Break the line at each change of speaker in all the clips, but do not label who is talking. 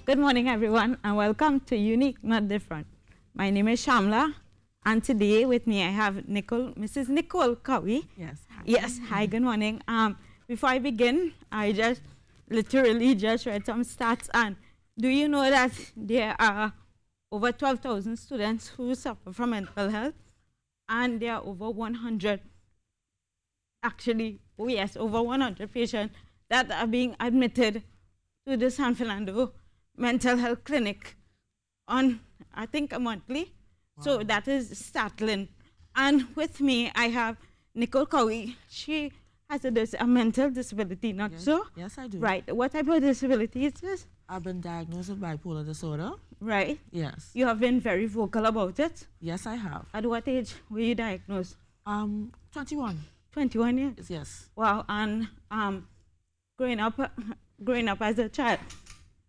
Good morning, everyone, and welcome to Unique Not Different. My name is Shamla, and today with me I have Mrs. Nicole Cowie.
Yes.
Yes. Hi. Good morning. Before I begin, I just literally just read some stats, and do you know that there are over 12,000 students who suffer from mental health, and there are over 100, actually, oh yes, over 100 patients that are being admitted to the San Fernando Mental Health Clinic on, I think, a monthly. Wow. So that is startling. And with me, I have Nicole Cowie. She has a mental disability, not so?
Yes, I do.
Right. What type of disability is this?
I've been diagnosed with bipolar disorder.
Right.
Yes.
You have been very vocal about it?
Yes, I have.
At what age were you diagnosed?
21.
21 years?
Yes.
Wow. And growing up as a child,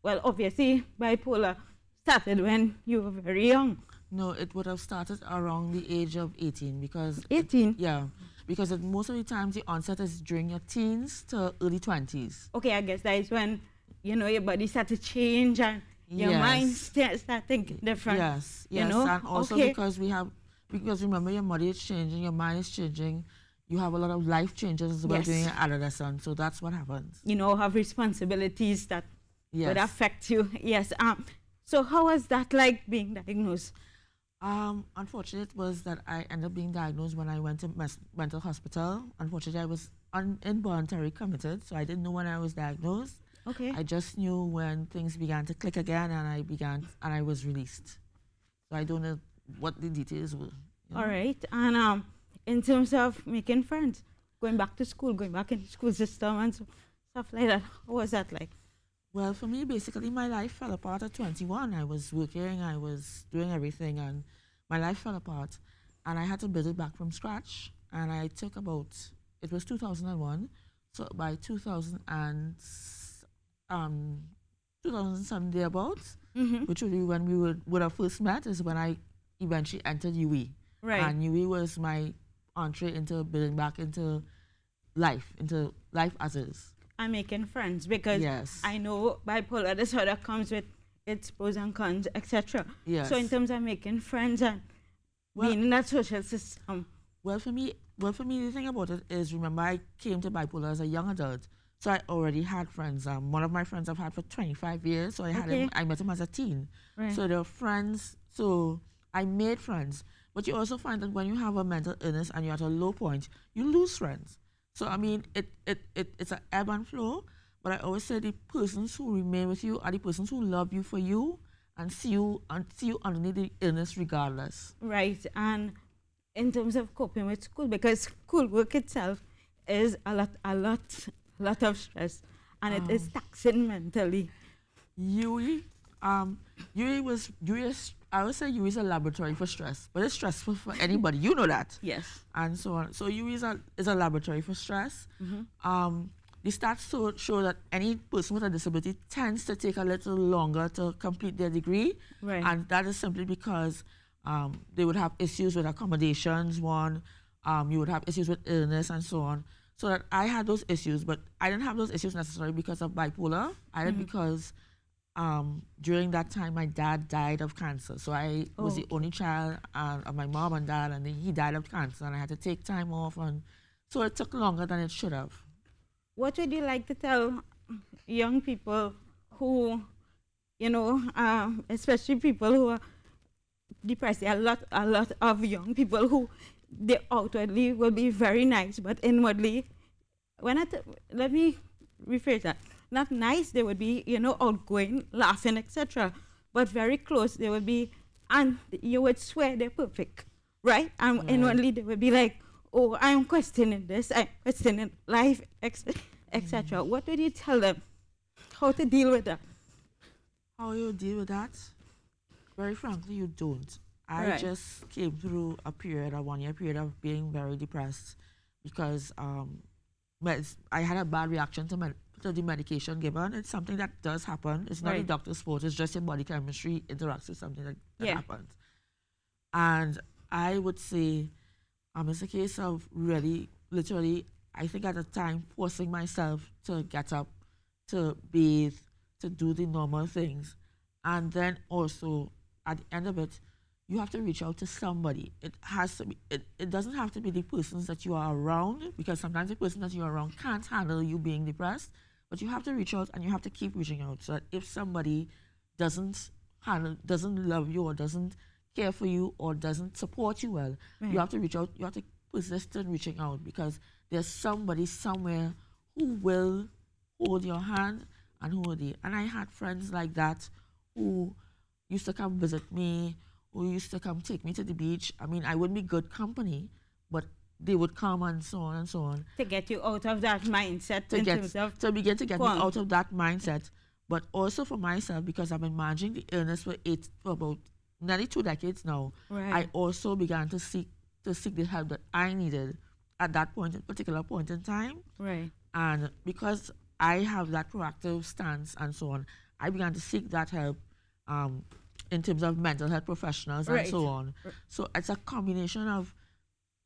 well, obviously, bipolar started when you were very young.
No, it would have started around the age of 18 because...
18?
Yeah, because most of the times the onset is during your teens to early 20s.
Okay, I guess that is when, you know, your body starts to change and your mind starts thinking different.
Yes,
you know?
And also because remember your body is changing, your mind is changing, you have a lot of life changes as well during your adolescence, so that's what happens.
You know, have responsibilities that would affect you. Yes. So how was that like being diagnosed?
Unfortunately, it was that I ended up being diagnosed when I went to mental hospital. Unfortunately, I was involuntarily committed, so I didn't know when I was diagnosed.
Okay.
I just knew when things began to click again, and I was released. So I don't know what the details were.
All right. And in terms of making friends, going back to school, going back in the school system and stuff like that, what was that like?
Well, for me, basically, my life fell apart at 21. I was working, I was doing everything, and my life fell apart. And I had to build it back from scratch. And I took it was 2001. So by 2007 thereabouts, which would be when we would have first met, is when I eventually entered UE.
Right.
And UE was my entree into building back into life as is.
And making friends, because I know bipolar disorder comes with its pros and cons, etc.
Yes.
So in terms of making friends and being in that social system.
Well, for me, the thing about it is, remember, I came to bipolar as a young adult, so I already had friends. One of my friends I've had for 25 years, so I met him as a teen. Right. So they're friends. So I made friends. But you also find that when you have a mental illness and you're at a low point, you lose friends. So, I mean, it's an ebb and flow, but I always say the persons who remain with you are the persons who love you for you and see you underneath the illness regardless.
Right. And in terms of coping with school, because schoolwork itself is a lot of stress, and it is taxing mentally. I would say UE is a laboratory for stress, but it's stressful for anybody. You know that. Yes.
And so on. So UE is a laboratory for stress. The stats show that any person with a disability tends to take a little longer to complete their degree.
Right.
And that is simply because they would have issues with accommodations, you would have issues with illness and so on. So that I had those issues, but I didn't have those issues necessarily because of bipolar. I did because during that time, my dad died of cancer. So I was the only child of my mom and dad, and he died of cancer, and I had to take time off. And so it took longer than it should have.
What would you like to tell young people who, you know, especially people who are depressed? A lot of young people who they outwardly will be very nice, but inwardly, let me rephrase that. Not nice, they would be, you know, outgoing, laughing, etc. But very close, they would be, and you would swear they're perfect, right? And inwardly, they would be like, oh, I'm questioning this, I'm questioning life, etc. What would you tell them? How to deal with that?
How you deal with that? Very frankly, you don't. I just came through a 1-year period of being very depressed because I had a bad reaction to the medication given. It's something that does happen. It's not a doctor's fault. It's just your body chemistry interacts with something that happens. And I would say it's a case of really, literally, I think at the time, forcing myself to get up, to bathe, to do the normal things. And then also, at the end of it, you have to reach out to somebody. It has to be, it doesn't have to be the persons that you are around, because sometimes the person that you're around can't handle you being depressed, but you have to reach out and you have to keep reaching out, so that if somebody doesn't love you or doesn't care for you or doesn't support you well, you have to reach out, you have to persist in reaching out, because there's somebody somewhere who will hold your hand and hold you. And I had friends like that who used to come visit me, who used to come take me to the beach. I mean, I wouldn't be good company, but they would come and so on and so on.
To get you out of that mindset.
To begin to get me out of that mindset. But also for myself, because I've been managing the illness for about nearly 2 decades now, I also began to seek the help that I needed at that particular point in time.
Right.
And because I have that proactive stance and so on, I began to seek that help in terms of mental health professionals and so on. So it's a combination of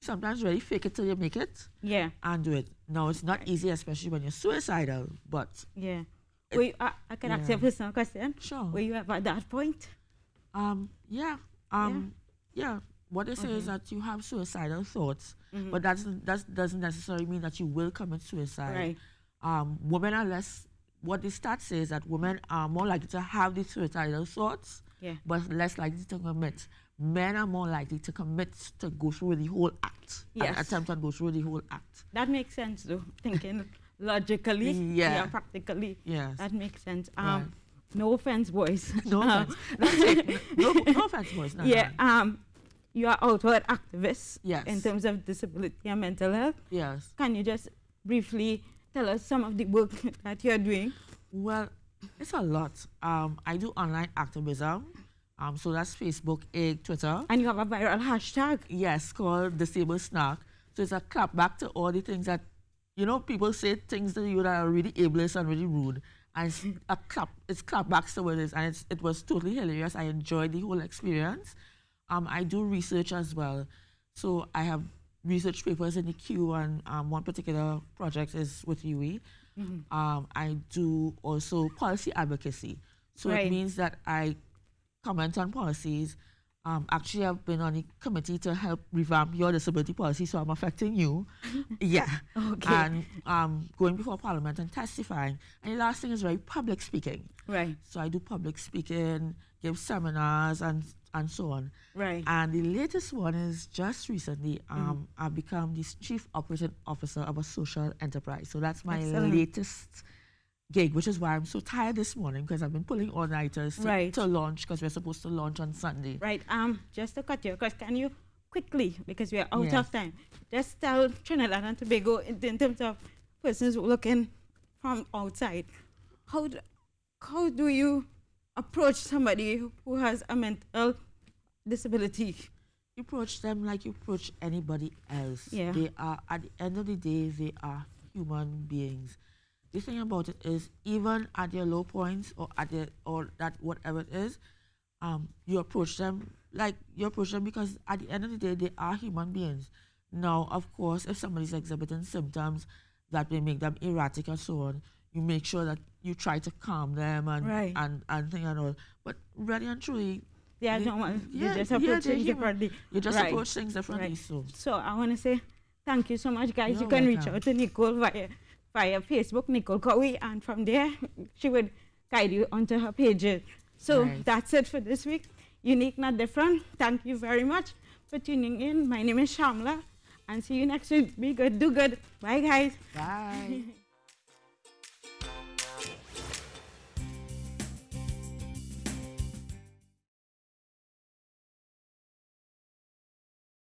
sometimes really fake it till you make it.
Yeah.
And do it. Now, it's not easy, especially when you're suicidal, but...
Yeah. I can ask you a personal question.
Sure.
Were you ever at that point?
Yeah. What they say is that you have suicidal thoughts, but that doesn't necessarily mean that you will commit suicide.
Right.
Women are less... What the stats say is that women are more likely to have the suicidal thoughts, but less likely to commit. Men are more likely to commit, to go through the whole act.
Yes.
Attempt to go through the whole act.
That makes sense, though. Thinking logically, practically.
Yes.
That makes sense. No offense, boys.
No offense. No offense, boys. No,
no. You are outward activists.
Yes.
In terms of disability and mental health.
Yes.
Can you just briefly tell us some of the work that you're doing?
Well, it's a lot. I do online activism. So that's Facebook, Twitter.
And you have a viral hashtag?
Yes, called Disabled Snack. So it's a clap back to all the things that, people say things to you that are really ableist and really rude. And it's clap back to what it is. And it was totally hilarious. I enjoyed the whole experience. I do research as well. So I have research papers in the queue, and one particular project is with UE. I do also policy advocacy. So it means that I comment on policies. Actually, I've been on the committee to help revamp your disability policy, so I'm affecting you.
Okay.
And going before Parliament and testifying. And the last thing is public speaking.
Right.
So I do public speaking, give seminars, and so on.
Right.
And the latest one is just recently, I've become the Chief Operating Officer of a social enterprise. So that's my latest gig, which is why I'm so tired this morning, because I've been pulling all-nighters to launch, because we're supposed to launch on Sunday.
Right. Just to cut you, because can you quickly, because we are out of time, just tell Trinidad and Tobago in terms of persons looking from outside, how do you approach somebody who has a mental disability?
You approach them like you approach anybody else.
Yeah.
They are, at the end of the day, they are human beings. The thing about it is, even at your low points or that whatever it is, you approach them because at the end of the day, they are human beings. Now, of course, if somebody's exhibiting symptoms that may make them erratic and so on, you make sure that you try to calm them and thing and all. But really and truly,
you just approach things differently.
You just approach things differently.
So I want to say thank you so much, guys.
You're
you can
welcome.
reach out to Nicole via Facebook, Nicole Cowie, and from there, she would guide you onto her pages. So that's it for this week. Unique, not different. Thank you very much for tuning in. My name is Shamla, and see you next week. Be good, do good. Bye, guys.
Bye.